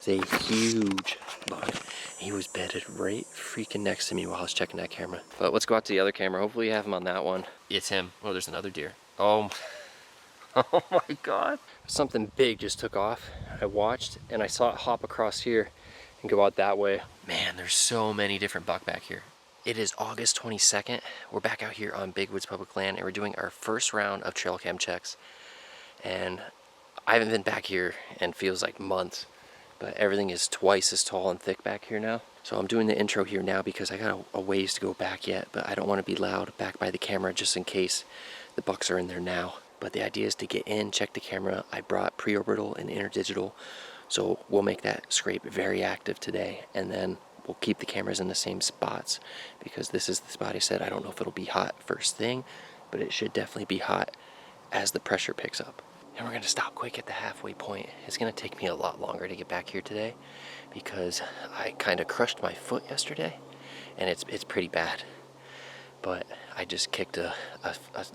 It's a huge buck. He was bedded right freaking next to me while I was checking that camera. But let's go out to the other camera. Hopefully you have him on that one. It's him. Oh, there's another deer. Oh, oh my God. Something big just took off. I watched and I saw it hop across here and go out that way. Man, there's so many different buck back here. It is August 22nd. We're back out here on Big Woods Public Land and we're doing our first round of trail cam checks. And I haven't been back here in feels like months, but everything is twice as tall and thick back here now. So I'm doing the intro here now because I got a ways to go back yet, but I don't want to be loud back by the camera just in case the bucks are in there now. But the idea is to get in, check the camera. I brought pre-orbital and interdigital, so we'll make that scrape very active today, and then we'll keep the cameras in the same spots because this is the spot I said I don't know if it'll be hot first thing, but it should definitely be hot as the pressure picks up. And we're gonna stop quick at the halfway point. It's gonna take me a lot longer to get back here today because I kind of crushed my foot yesterday and it's pretty bad. But I just kicked a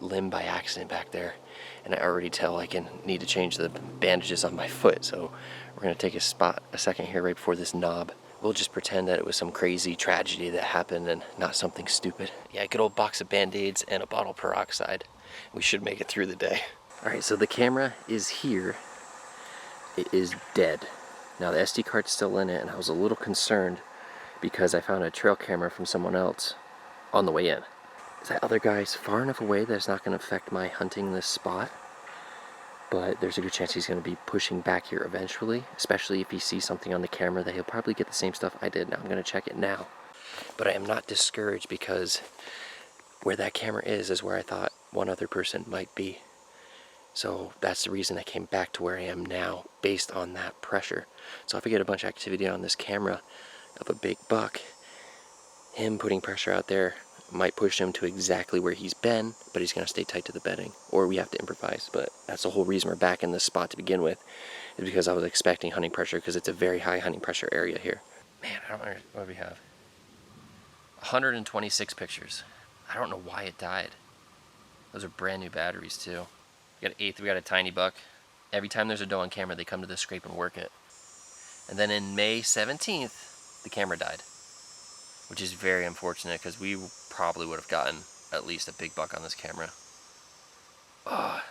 limb by accident back there and I already tell I need to change the bandages on my foot. So we're gonna take a second here right before this knob. We'll just pretend that it was some crazy tragedy that happened and not something stupid. Yeah, a good old box of Band-Aids and a bottle of peroxide. We should make it through the day. All right, so the camera is here. It is dead. Now the SD card's still in it, and I was a little concerned because I found a trail camera from someone else on the way in. Is that other guy's far enough away that it's not going to affect my hunting this spot? But there's a good chance he's going to be pushing back here eventually, especially if he sees something on the camera that he'll probably get the same stuff I did. Now I'm going to check it now. But I am not discouraged because where that camera is where I thought one other person might be. So that's the reason I came back to where I am now, based on that pressure. So if I get a bunch of activity on this camera of a big buck, him putting pressure out there might push him to exactly where he's been, but he's going to stay tight to the bedding, or we have to improvise. But that's the whole reason we're back in this spot to begin with, is because I was expecting hunting pressure, because it's a very high hunting pressure area here. Man, I don't know what we have. 126 pictures. I don't know why it died. Those are brand new batteries too. We got an eighth, we got a tiny buck. Every time there's a doe on camera, they come to this scrape and work it. And then in May 17th, the camera died, which is very unfortunate because we probably would have gotten at least a big buck on this camera. Ugh.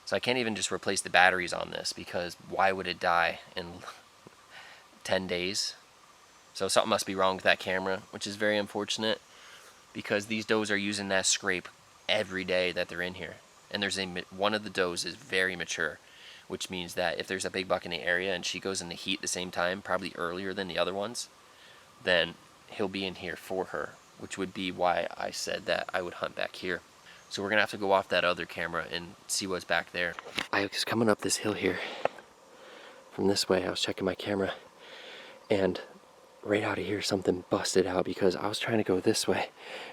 So I can't even just replace the batteries on this because why would it die in 10 days? So something must be wrong with that camera, which is very unfortunate because these does are using that scrape every day that they're in here. And there's one of the does is very mature, which means that if there's a big buck in the area and she goes in the heat at the same time, probably earlier than the other ones, then he'll be in here for her, which would be why I said that I would hunt back here. So we're gonna have to go off that other camera and see what's back there. I was coming up this hill here from this way. I was checking my camera and right out of here something busted out because I was trying to go this way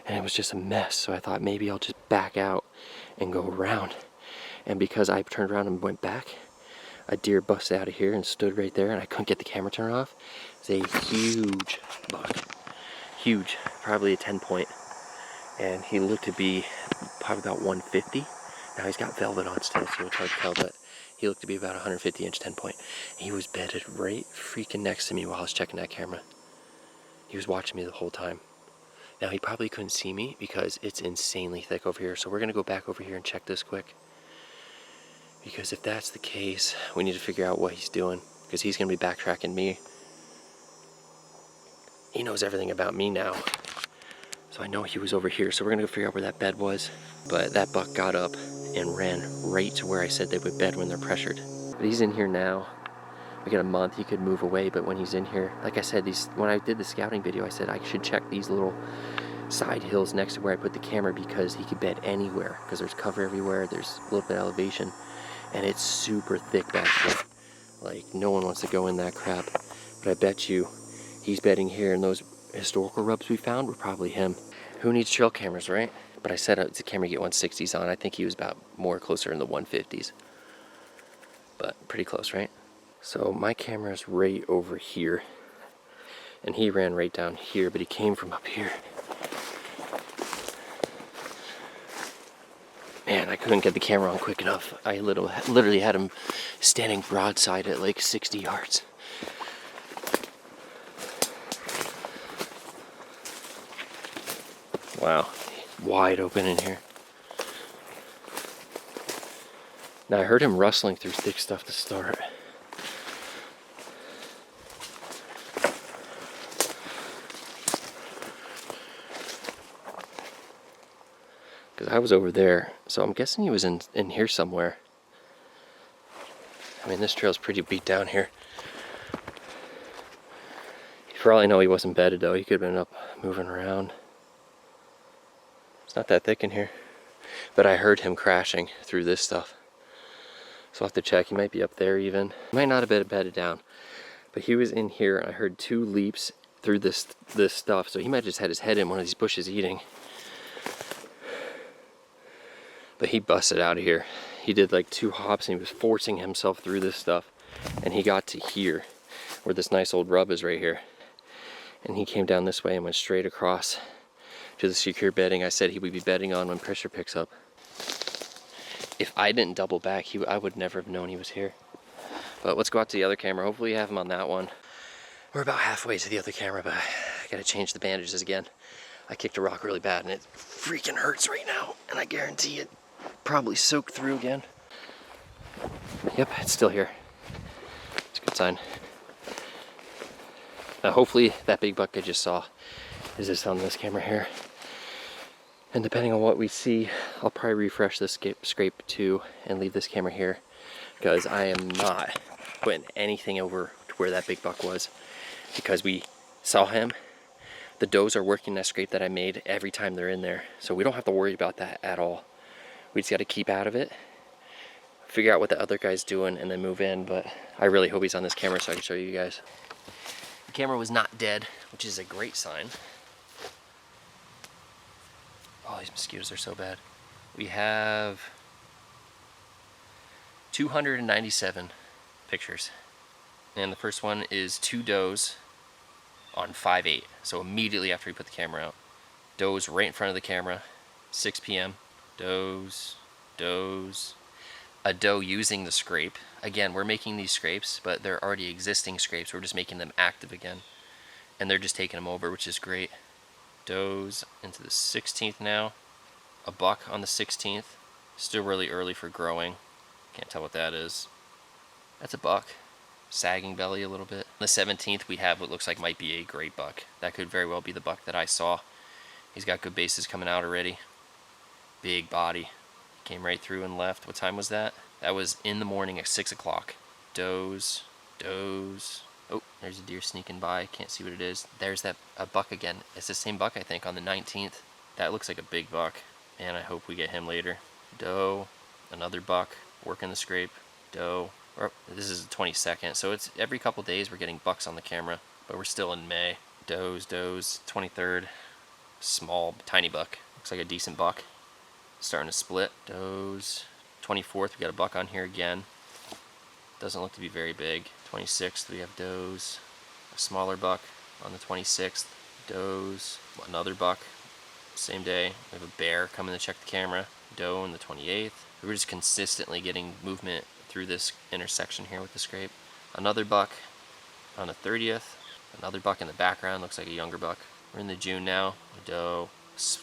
and it was just a mess. So I thought maybe I'll just back out and go around. And because I turned around and went back, a deer busted out of here and stood right there and I couldn't get the camera turned off. It's a huge buck. Huge, probably a 10 point. And he looked to be probably about 150. Now he's got velvet on still, so it's hard to tell, but he looked to be about 150 inch 10 point. He was bedded right freaking next to me while I was checking that camera. He was watching me the whole time. Now he probably couldn't see me because it's insanely thick over here, so we're gonna go back over here and check this quick. Because if that's the case, we need to figure out what he's doing, because he's gonna be backtracking me. He knows everything about me now. So I know he was over here, so we're gonna go figure out where that bed was. But that buck got up and ran right to where I said they would bed when they're pressured. But he's in here now. We got a month, he could move away, but when he's in here, like I said, when I did the scouting video, I said I should check these little side hills next to where I put the camera because he could bed anywhere, because there's cover everywhere, there's a little bit of elevation, and it's super thick back here. Like, no one wants to go in that crap. But I bet you he's bedding here, and those historical rubs we found were probably him. Who needs trail cameras, right? But I said it's a camera you get 160s on. I think he was about more closer in the 150s. But pretty close, right? So my camera's right over here. And he ran right down here, but he came from up here. Man, I couldn't get the camera on quick enough. I literally had him standing broadside at like 60 yards. Wow, wide open in here. Now I heard him rustling through thick stuff to start. Because I was over there, so I'm guessing he was in here somewhere. I mean, this trail's pretty beat down here. For all I know, he wasn't bedded though. He could have been up moving around. It's not that thick in here. But I heard him crashing through this stuff. So I'll have to check. He might be up there even. He might not have been bedded down. But he was in here, and I heard 2 leaps through this stuff. So he might have just had his head in one of these bushes eating. But he busted out of here. He did like 2 hops and he was forcing himself through this stuff. And he got to here, where this nice old rub is right here. And he came down this way and went straight across to the secure bedding I said he would be bedding on when pressure picks up. If I didn't double back, I would never have known he was here. But let's go out to the other camera. Hopefully you have him on that one. We're about halfway to the other camera, but I gotta change the bandages again. I kicked a rock really bad and it freaking hurts right now. And I guarantee it probably soaked through again. Yep, it's still here. It's a good sign. Hopefully that big buck I just saw is just on this camera here. And depending on what we see, I'll probably refresh this scrape too and leave this camera here, because I am not putting anything over to where that big buck was, because we saw him. The does are working that scrape that I made every time they're in there, so we don't have to worry about that at all. We just got to keep out of it, figure out what the other guy's doing, and then move in. But I really hope he's on this camera so I can show you guys. The camera was not dead, which is a great sign. Oh, these mosquitoes are so bad. We have 297 pictures. And the first one is 2 does on 5/8. So immediately after we put the camera out. Does right in front of the camera, 6 p.m. Does. A doe using the scrape. Again, we're making these scrapes, but they're already existing scrapes. We're just making them active again. And they're just taking them over, which is great. Does into the 16th now. A buck on the 16th. Still really early for growing. Can't tell what that is. That's a buck. Sagging belly a little bit. On the 17th we have what looks like might be a great buck. That could very well be the buck that I saw. He's got good bases coming out already. Big body. Came right through and left. What time was that? That was in the morning at 6 o'clock. Does. Oh, there's a deer sneaking by. Can't see what it is. There's a buck again. It's the same buck, I think, on the 19th. That looks like a big buck. And I hope we get him later. Doe. Another buck. Working the scrape. Doe. This is the 22nd. So it's every couple days we're getting bucks on the camera. But we're still in May. Does. 23rd. Small, tiny buck. Looks like a decent buck. Starting to split. Does. 24th, we got a buck on here again. Doesn't look to be very big. 26th, we have does. A smaller buck on the 26th. Does. Another buck. Same day. We have a bear coming to check the camera. Doe on the 28th. We're just consistently getting movement through this intersection here with the scrape. Another buck on the 30th. Another buck in the background. Looks like a younger buck. We're in the June now. A doe.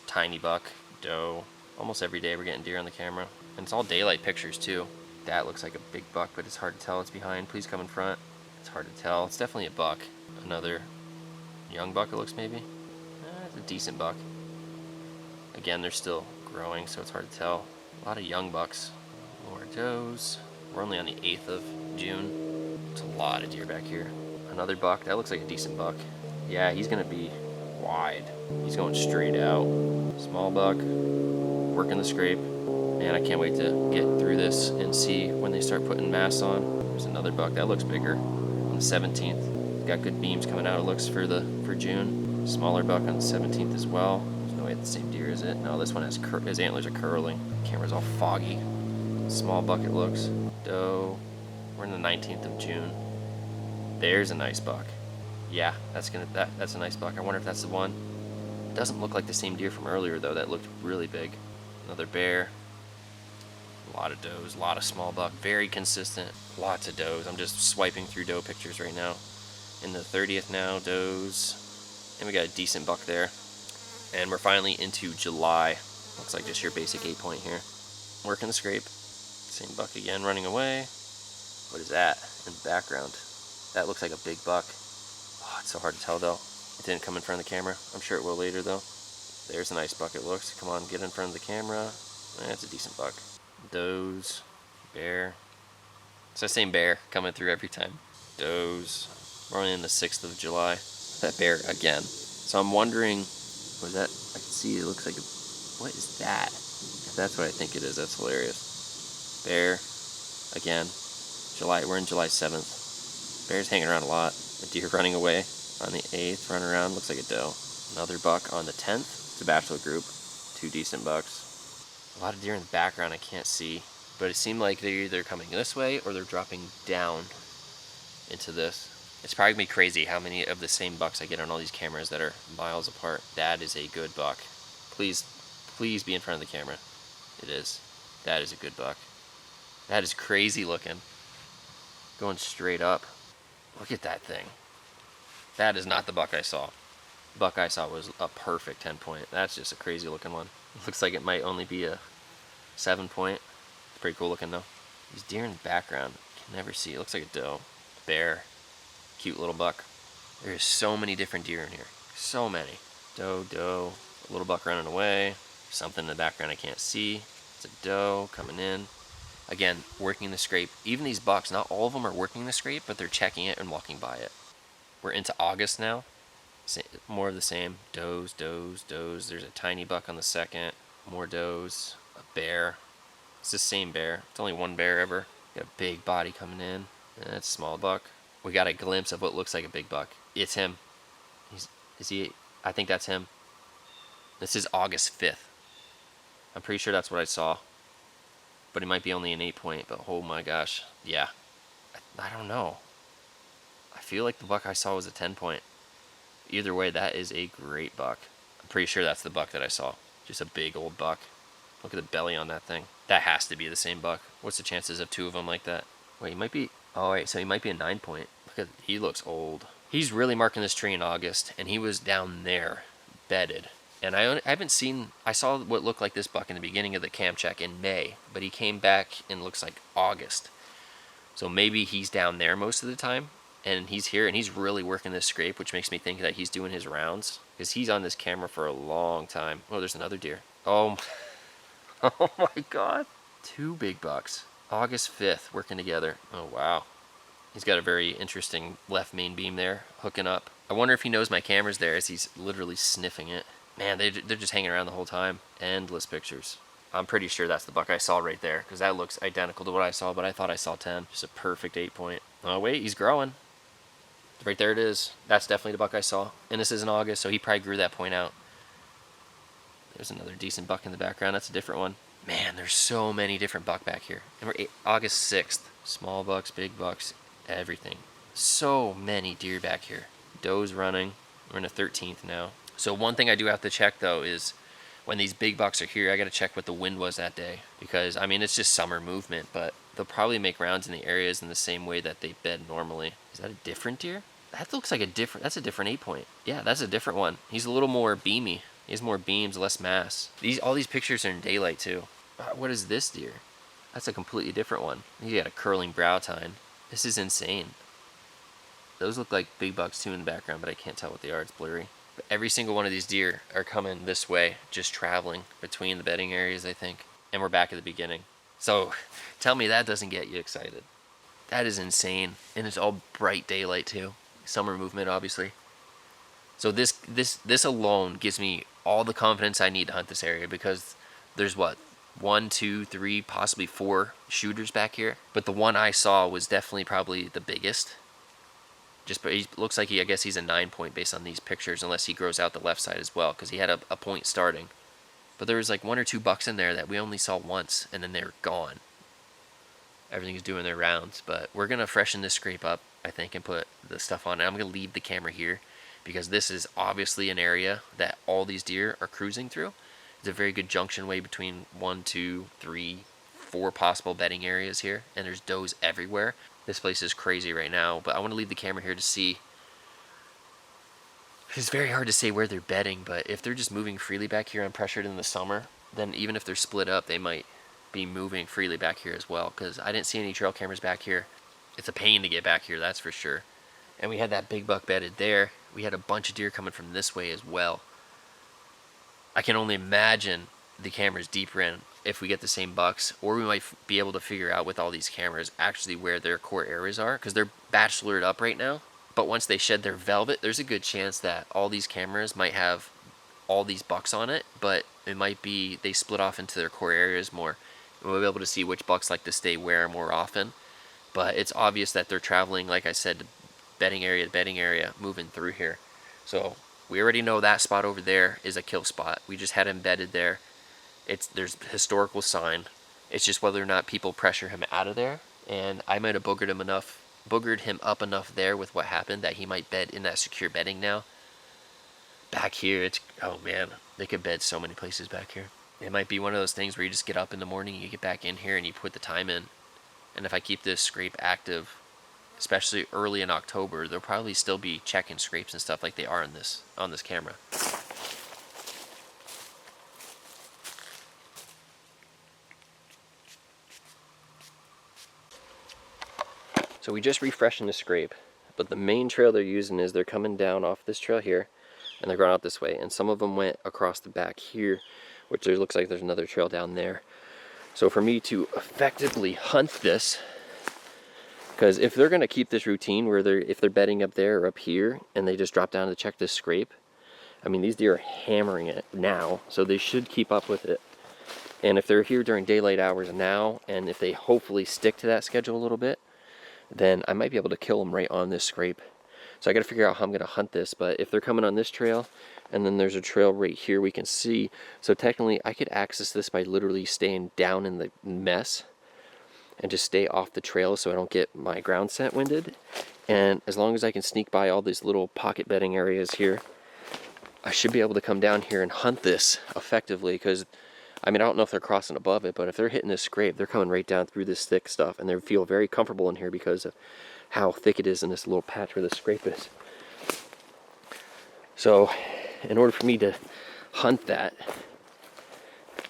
Tiny buck. Doe. Almost every day we're getting deer on the camera. And it's all daylight pictures too. That looks like a big buck, but it's hard to tell. It's behind. Please come in front. It's hard to tell. It's definitely a buck. Another young buck, it looks maybe. It's a decent buck. Again, they're still growing, so it's hard to tell. A lot of young bucks. More does. We're only on the 8th of June. It's a lot of deer back here. Another buck. That looks like a decent buck. Yeah, he's going to be wide. He's going straight out. Small buck. Working the scrape. Man, I can't wait to get through this and see when they start putting mass on. There's another buck. That looks bigger. On the 17th. Got good beams coming out, it looks, for June. Smaller buck on the 17th as well. There's no way it's the same deer, is it? No, this one has his antlers are curling. Camera's all foggy. Small buck, it looks. Doe. We're in the 19th of June. There's a nice buck. Yeah, that's a nice buck. I wonder if that's the one. It doesn't look like the same deer from earlier though. That looked really big. Another bear. A lot of does, a lot of small buck, very consistent, lots of does. I'm just swiping through doe pictures right now. In the 30th now, does, and we got a decent buck there. And we're finally into July. Looks like just your basic 8-point here. Working the scrape. Same buck again, running away. What is that in the background? That looks like a big buck. Oh, it's so hard to tell though. It didn't come in front of the camera. I'm sure it will later though. There's a nice buck it looks. Come on, get in front of the camera. That's a decent buck. Does, bear. It's the same bear coming through every time. Does. We're only in the 6th of July. That bear again. So I'm wondering, was that, I can see it looks like a, what is that? If that's what I think it is, that's hilarious. Bear, again, July, we're in July 7th. Bear's hanging around a lot. A deer running away on the 8th, running around, looks like a doe. Another buck on the 10th. It's a bachelor group. 2 decent bucks. A lot of deer in the background I can't see, but it seemed like they're either coming this way or they're dropping down into this. It's probably gonna be crazy how many of the same bucks I get on all these cameras that are miles apart. That is a good buck. Please, please be in front of the camera. It is. That is a good buck. That is crazy looking. Going straight up. Look at that thing. That is not the buck I saw. The buck I saw was a perfect 10-point. That's just a crazy looking one. It looks like it might only be a 7-point. It's pretty cool looking though. These deer in the background, can never see. It looks like a doe. Bear. Cute little buck. There's so many different deer in here. So many. Doe, doe. A little buck running away. Something in the background I can't see. It's a doe coming in. Again, working the scrape. Even these bucks, not all of them are working the scrape, but they're checking it and walking by it. We're into August now. More of the same. Does, does, does. There's a tiny buck on the 2nd. More does. A bear. It's the same bear. It's only one bear ever. Got a big body coming in. That's a small buck. We got a glimpse of what looks like a big buck. It's him. Is he? I think that's him. This is August 5th. I'm pretty sure that's what I saw. But it might be only an 8-point, but oh my gosh. Yeah. I don't know. I feel like the buck I saw was a 10-point. Either way, that is a great buck. I'm pretty sure that's the buck that I saw. Just a big old buck. Look at the belly on that thing. That has to be the same buck. What's the chances of 2 of them like that? Wait, he might be... Oh, wait, so he might be a 9-point. Look at... He looks old. He's really marking this tree in August, and he was down there, bedded. And I haven't seen... I saw what looked like this buck in the beginning of the cam check in May, but he came back in looks like August. So maybe he's down there most of the time. And he's here, and he's really working this scrape, which makes me think that he's doing his rounds. Because he's on this camera for a long time. Oh, there's another deer. Oh, oh my God. 2 big bucks. August 5th, working together. Oh, wow. He's got a very interesting left main beam there, hooking up. I wonder if he knows my camera's there as he's literally sniffing it. Man, they're just hanging around the whole time. Endless pictures. I'm pretty sure that's the buck I saw right there, because that looks identical to what I saw, but I thought I saw 10. Just a perfect 8-point. Oh, wait, he's growing. Right there it is. That's definitely the buck I saw. And this is in August, so he probably grew that point out. There's another decent buck in the background. That's a different one. Man, there's so many different buck back here. And we're August 6th. Small bucks, big bucks, everything. So many deer back here. Doe's running. We're in the 13th now. So one thing I do have to check, though, is when these big bucks are here, I got to check what the wind was that day. Because, I mean, it's just summer movement, but they'll probably make rounds in the areas in the same way that they bed normally. Is that a different deer? That looks like that's a different 8-point. Yeah, that's a different one. He's a little more beamy. He has more beams, less mass. All these pictures are in daylight too. What is this deer? That's a completely different one. He got a curling brow tine. This is insane. Those look like big bucks too in the background, but I can't tell what they are. It's blurry. But every single one of these deer are coming this way, just traveling between the bedding areas, I think. And we're back at the beginning. So tell me that doesn't get you excited. That is insane. And it's all bright daylight too. Summer movement, obviously. So this alone gives me all the confidence I need to hunt this area, because there's what, 1, 2, 3, possibly 4 shooters back here. But the one I saw was definitely probably the biggest. But he looks like I guess he's a 9-point based on these pictures, unless he grows out the left side as well, because he had a point starting. But there was like 1 or 2 bucks in there that we only saw once, and then they were gone. Everything's doing their rounds, but we're gonna freshen this scrape up, I think, and put the stuff on. And I'm gonna leave the camera here, because this is obviously an area that all these deer are cruising through. It's a very good junction way between 1, 2, 3, 4 possible bedding areas here, and there's does everywhere. This place is crazy right now, but I want to leave the camera here to see. It's very hard to say where they're bedding, but if they're just moving freely back here unpressured in the summer, then even if they're split up, they might be moving freely back here as well, because I didn't see any trail cameras back here. It's a pain to get back here, that's for sure. And we had that big buck bedded there. We had a bunch of deer coming from this way as well. I can only imagine the cameras deeper in if we get the same bucks, or we might be able to figure out with all these cameras actually where their core areas are, because they're bachelored up right now. But once they shed their velvet, there's a good chance that all these cameras might have all these bucks on it, but it might be they split off into their core areas more. And we'll be able to see which bucks like to stay where more often. But it's obvious that they're traveling, like I said, bedding area to bedding area, moving through here. So we already know that spot over there is a kill spot. We just had him bedded there. There's historical sign. It's just whether or not people pressure him out of there. And I might have boogered him up enough there with what happened that he might bed in that secure bedding now. Back here, oh man, they could bed so many places back here. It might be one of those things where you just get up in the morning, you get back in here, and you put the time in. And if I keep this scrape active, especially early in October, they'll probably still be checking scrapes and stuff like they are on this camera. So we just refreshed the scrape, but the main trail they're using is they're coming down off this trail here, and they're going out this way, and some of them went across the back here, which there looks like there's another trail down there. So for me to effectively hunt this, because if they're going to keep this routine where if they're bedding up there or up here and they just drop down to check this scrape, I mean, these deer are hammering it now, so they should keep up with it. And if they're here during daylight hours now, and if they hopefully stick to that schedule a little bit, then I might be able to kill them right on this scrape. So I got to figure out how I'm going to hunt this. But if they're coming on this trail, and then there's a trail right here we can see, so technically I could access this by literally staying down in the mess and just stay off the trail so I don't get my ground scent winded. And as long as I can sneak by all these little pocket bedding areas here, I should be able to come down here and hunt this effectively, because I mean, I don't know if they're crossing above it, but if they're hitting this scrape, they're coming right down through this thick stuff, and they feel very comfortable in here because of how thick it is in this little patch where the scrape is. So in order for me to hunt that,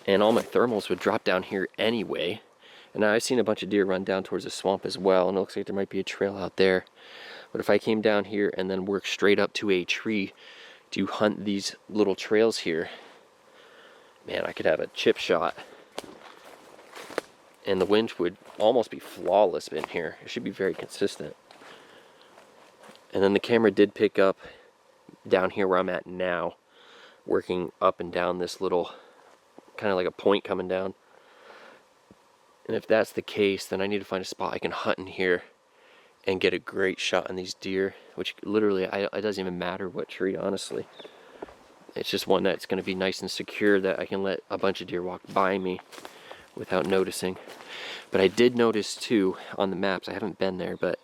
and all my thermals would drop down here anyway, and now I've seen a bunch of deer run down towards the swamp as well, and it looks like there might be a trail out there. But if I came down here and then worked straight up to a tree to hunt these little trails here, man, I could have a chip shot, and the wind would almost be flawless in here. It should be very consistent. And then the camera did pick up down here where I'm at now, working up and down this little, kind of like a point coming down. And if that's the case, then I need to find a spot I can hunt in here and get a great shot on these deer, which literally, it doesn't even matter what tree, honestly. It's just one that's going to be nice and secure that I can let a bunch of deer walk by me without noticing. But I did notice too on the maps, I haven't been there, but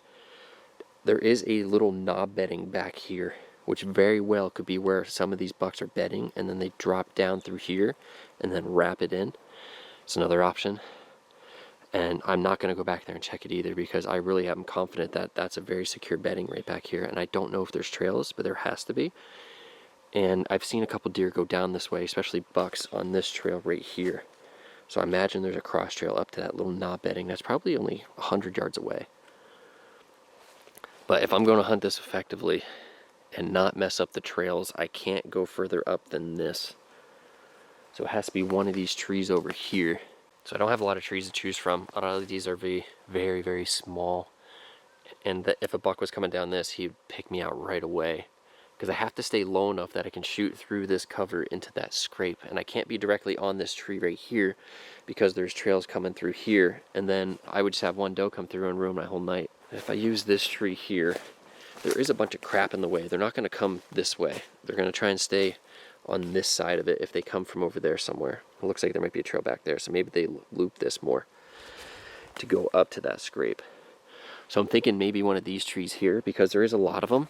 there is a little knob bedding back here, which very well could be where some of these bucks are bedding, and then they drop down through here and then wrap it in. It's another option. And I'm not going to go back there and check it either, because I really am confident that that's a very secure bedding right back here. And I don't know if there's trails, but there has to be. And I've seen a couple deer go down this way, especially bucks on this trail right here. So I imagine there's a cross trail up to that little knob bedding that's probably only 100 yards away. But if I'm going to hunt this effectively and not mess up the trails, I can't go further up than this. So it has to be one of these trees over here. So I don't have a lot of trees to choose from. A lot of these are very, very, very small. And if a buck was coming down this, he'd pick me out right away, because I have to stay low enough that I can shoot through this cover into that scrape. And I can't be directly on this tree right here, because there's trails coming through here, and then I would just have one doe come through and ruin my whole night. If I use this tree here, there is a bunch of crap in the way. They're not going to come this way. They're going to try and stay on this side of it if they come from over there somewhere. It looks like there might be a trail back there, so maybe they loop this more to go up to that scrape. So I'm thinking maybe one of these trees here, because there is a lot of them,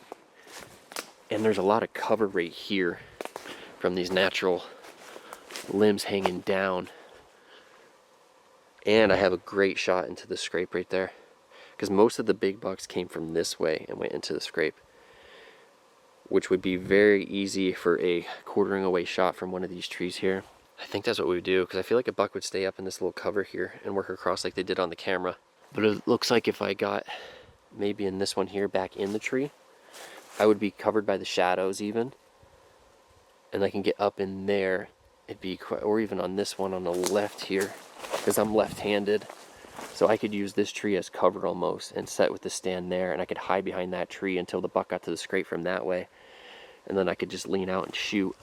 and there's a lot of cover right here from these natural limbs hanging down. And I have a great shot into the scrape right there, because most of the big bucks came from this way and went into the scrape, which would be very easy for a quartering away shot from one of these trees here. I think that's what we would do, because I feel like a buck would stay up in this little cover here and work across like they did on the camera. But it looks like if I got maybe in this one here back in the tree, I would be covered by the shadows even, and I can get up in there. It'd be quite, or even on this one on the left here, because I'm left-handed, so I could use this tree as cover almost and set with the stand there, and I could hide behind that tree until the buck got to the scrape from that way, and then I could just lean out and shoot.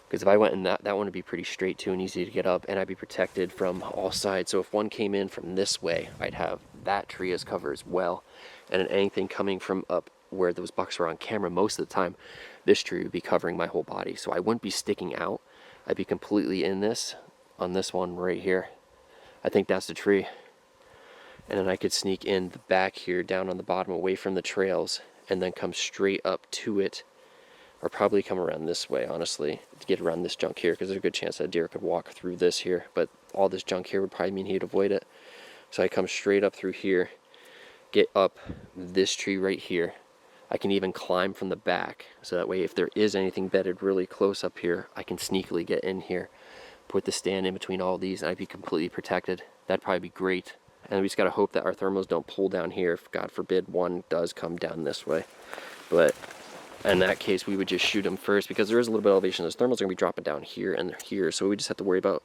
Because if I went in that one would be pretty straight too and easy to get up, and I'd be protected from all sides. So if one came in from this way, I'd have that tree as cover as well, and then anything coming from up where those bucks were on camera most of the time, this tree would be covering my whole body, so I wouldn't be sticking out. I'd be completely in this on this one right here. I think that's the tree, and then I could sneak in the back here down on the bottom away from the trails and then come straight up to it, or probably come around this way honestly to get around this junk here, because there's a good chance that deer could walk through this here, but all this junk here would probably mean he'd avoid it. So I come straight up through here, get up this tree right here. I can even climb from the back, so that way if there is anything bedded really close up here, I can sneakily get in here, put the stand in between all these, and I'd be completely protected. That'd probably be great. And we just gotta hope that our thermals don't pull down here if God forbid one does come down this way. But in that case, we would just shoot them first, because there is a little bit of elevation. Those thermals are gonna be dropping down here and here, so we just have to worry about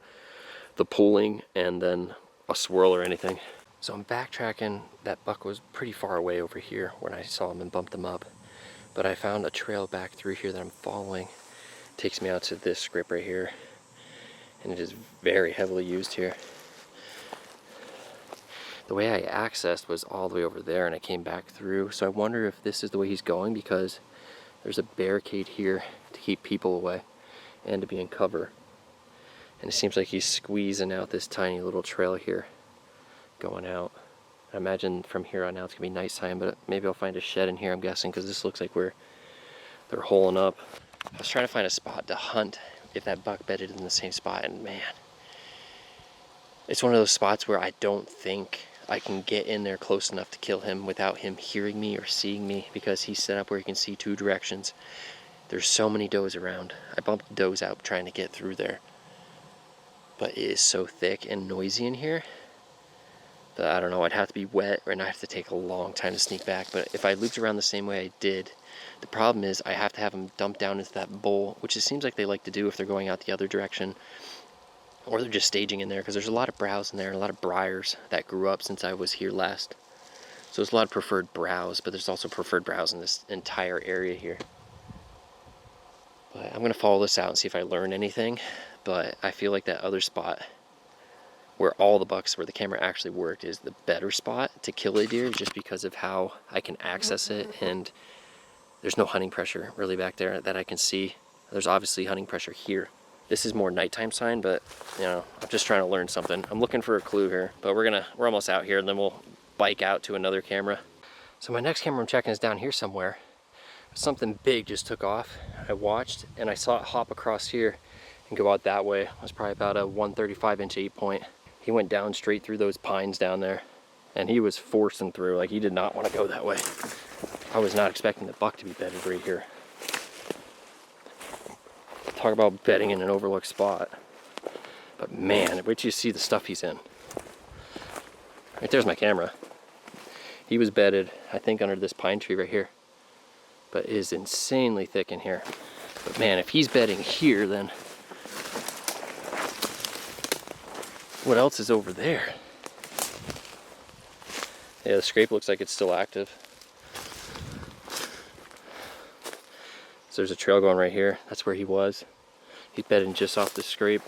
the pulling and then a swirl or anything. So I'm backtracking. That buck was pretty far away over here when I saw him and bumped him up, but I found a trail back through here that I'm following. It takes me out to this scrape right here, and it is very heavily used here. The way I accessed was all the way over there, and I came back through, so I wonder if this is the way he's going, because there's a barricade here to keep people away and to be in cover. And it seems like he's squeezing out this tiny little trail here, going out. I imagine from here on out it's gonna be nighttime, but maybe I'll find a shed in here, I'm guessing, because this looks like they're holing up. I was trying to find a spot to hunt if that buck bedded in the same spot, and man, it's one of those spots where I don't think I can get in there close enough to kill him without him hearing me or seeing me, because he's set up where he can see two directions. There's so many does around. I bumped does out trying to get through there, but it is so thick and noisy in here that I don't know, I'd have to be wet, and I'd have to take a long time to sneak back. But if I looped around the same way I did, the problem is I have to have him dump down into that bowl, which it seems like they like to do if they're going out the other direction, or they're just staging in there, because there's a lot of browse in there and a lot of briars that grew up since I was here last. So there's a lot of preferred browse, but there's also preferred browse in this entire area here. But I'm gonna follow this out and see if I learn anything. But I feel like that other spot where all the bucks, where the camera actually worked, is the better spot to kill a deer, just because of how I can access it, and there's no hunting pressure really back there that I can see. There's obviously hunting pressure here. This is more nighttime sign, but you know, I'm just trying to learn something. I'm looking for a clue here, but we're almost out here, and then we'll bike out to another camera. So my next camera I'm checking is down here somewhere. Something big just took off. I watched, and I saw it hop across here and go out that way. It was probably about a 135-inch 8-point. He went down straight through those pines down there, and he was forcing through. Like, he did not want to go that way. I was not expecting the buck to be bedded right here. Talk about bedding in an overlooked spot. But man, wait till you see the stuff he's in. Right there's my camera. He was bedded, I think, under this pine tree right here. But it is insanely thick in here. But man, if he's bedding here, then what else is over there? Yeah, the scrape looks like it's still active. So there's a trail going right here. That's where he was. He's bedding just off the scrape.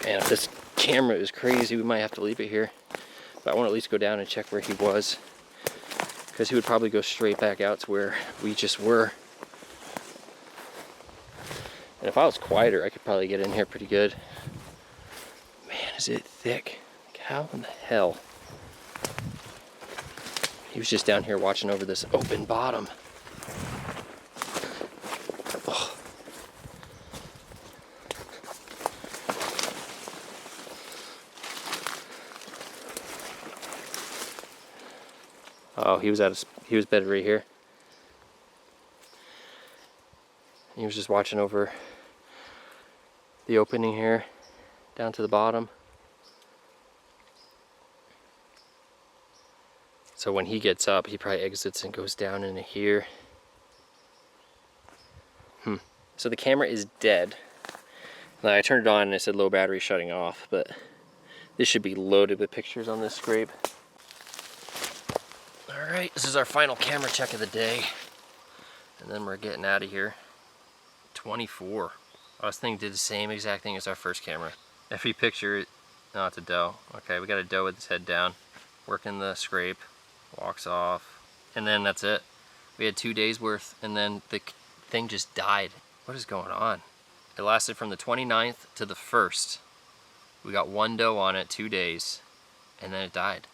Man, if this camera is crazy, we might have to leave it here. But I want to at least go down and check where he was, because he would probably go straight back out to where we just were. And if I was quieter, I could probably get in here pretty good. Man, is it thick. Like, how in the hell? He was just down here watching over this open bottom. Oh. Oh, he was bedded right here. He was just watching over the opening here, down to the bottom. So when he gets up, he probably exits and goes down into here. So the camera is dead. Now, I turned it on and it said low battery shutting off, but this should be loaded with pictures on this scrape. All right, this is our final camera check of the day. And then we're getting out of here. 24. Oh, this thing did the same exact thing as our first camera. Every picture, no, it's a doe. Okay, we got a doe with his head down, working the scrape, walks off, and then that's it. We had 2 days worth, and then the thing just died. What is going on? It lasted from the 29th to the 1st. We got one doe on it, 2 days, and then it died.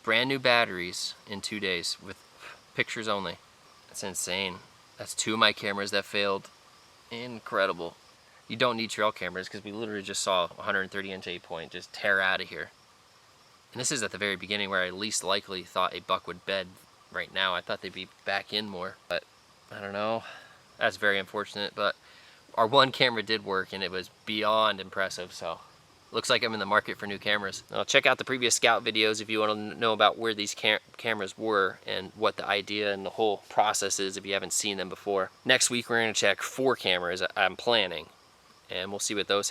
Brand new batteries in 2 days with pictures only. That's insane. That's 2 of my cameras that failed. Incredible. You don't need trail cameras because we literally just saw a 130-inch 8-point just tear out of here. And this is at the very beginning where I least likely thought a buck would bed right now. I thought they'd be back in more, but I don't know. That's very unfortunate, but our one camera did work and it was beyond impressive, so looks like I'm in the market for new cameras. Now check out the previous scout videos if you want to know about where these cameras were and what the idea and the whole process is if you haven't seen them before. Next week we're going to check 4 cameras I'm planning, and we'll see what those have.